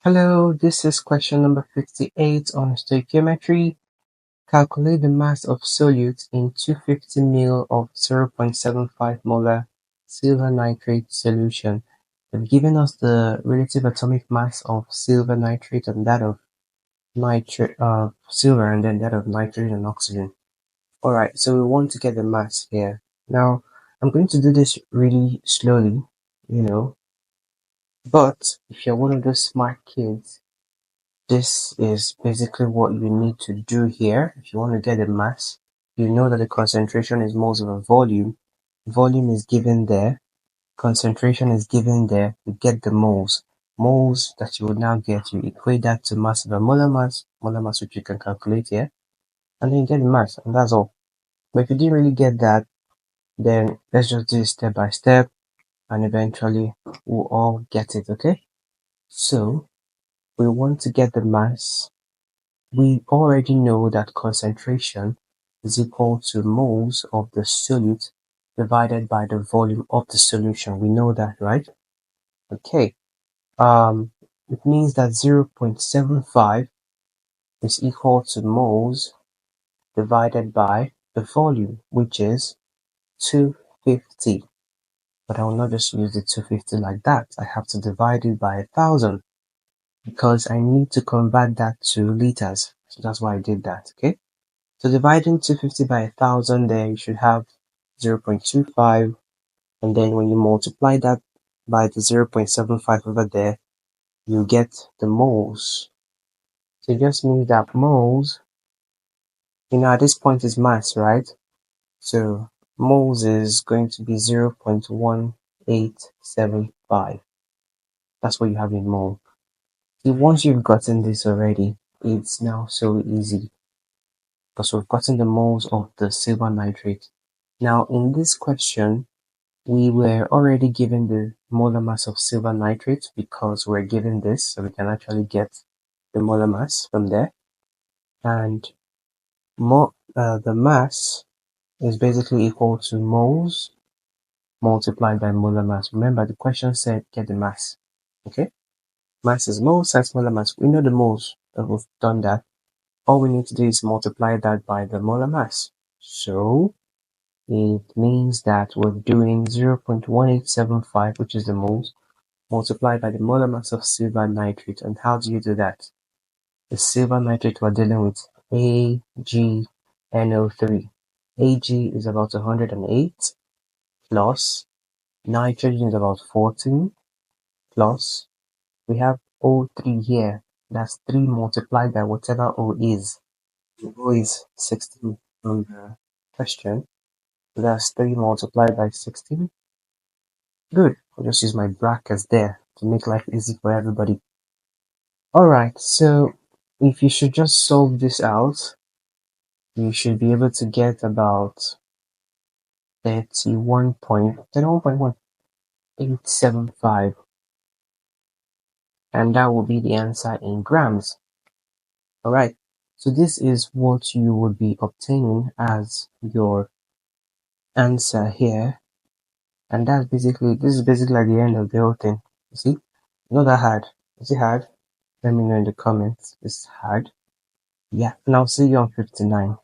Hello, this is question number 58 on stoichiometry. Calculate the mass of solute in 250 ml of 0.75 molar silver nitrate solution. They've given us the relative atomic mass of silver nitrate and that of silver and then that of nitrogen and oxygen. Alright, so we want to get the mass here. Now, I'm going to do this really slowly, but if you're one of those smart kids, this is basically what you need to do here. If you want to get a mass, you know that the concentration is moles over volume. Volume is given there. Concentration is given there. You get the moles. Moles that you would now get, you equate that to mass over molar mass which you can calculate here. And then you get the mass, and that's all. But if you didn't really get that, then let's just do it step by step, and eventually we'll all get it, okay? So, we want to get the mass. We already know that concentration is equal to moles of the solute divided by the volume of the solution. We know that, right? Okay. It means that 0.75 is equal to moles divided by the volume, which is 250. But I will not just use the 250 like that. I have to divide it by 1,000 because I need to convert that to liters. So that's why I did that, okay? So dividing 250 by 1,000 there, you should have 0.25. And then when you multiply that by the 0.75 over there, you get the moles. So it just means that moles, at this point is mass, right? So moles is going to be 0.1875. That's what you have in mole. See, once you've gotten this already, it's now so easy because we've gotten the moles of the silver nitrate. Now, in this question, we were already given the molar mass of silver nitrate because we're given this, so we can actually get the molar mass from there. And the mass is basically equal to moles multiplied by molar mass. Remember, the question said get the mass. Okay? Mass is moles times molar mass. We know the moles, we've done that. All we need to do is multiply that by the molar mass. So it means that we're doing 0.1875, which is the moles, multiplied by the molar mass of silver nitrate. And how do you do that? The silver nitrate we're dealing with AgNO3. Ag is about 108 plus nitrogen is about 14 plus we have O3 here. That's 3 multiplied by whatever O is. O is 16 from the question. That's 3 multiplied by 16. Good. I'll just use my brackets there to make life easy for everybody. Alright, so if you should just solve this out, you should be able to get about 31.875. And that will be the answer in grams. Alright, so this is what you would be obtaining as your answer here. And this is basically like the end of the whole thing. You see? Not that hard. Is it hard? Let me know in the comments. It's hard. Yeah, and I'll see you on 59.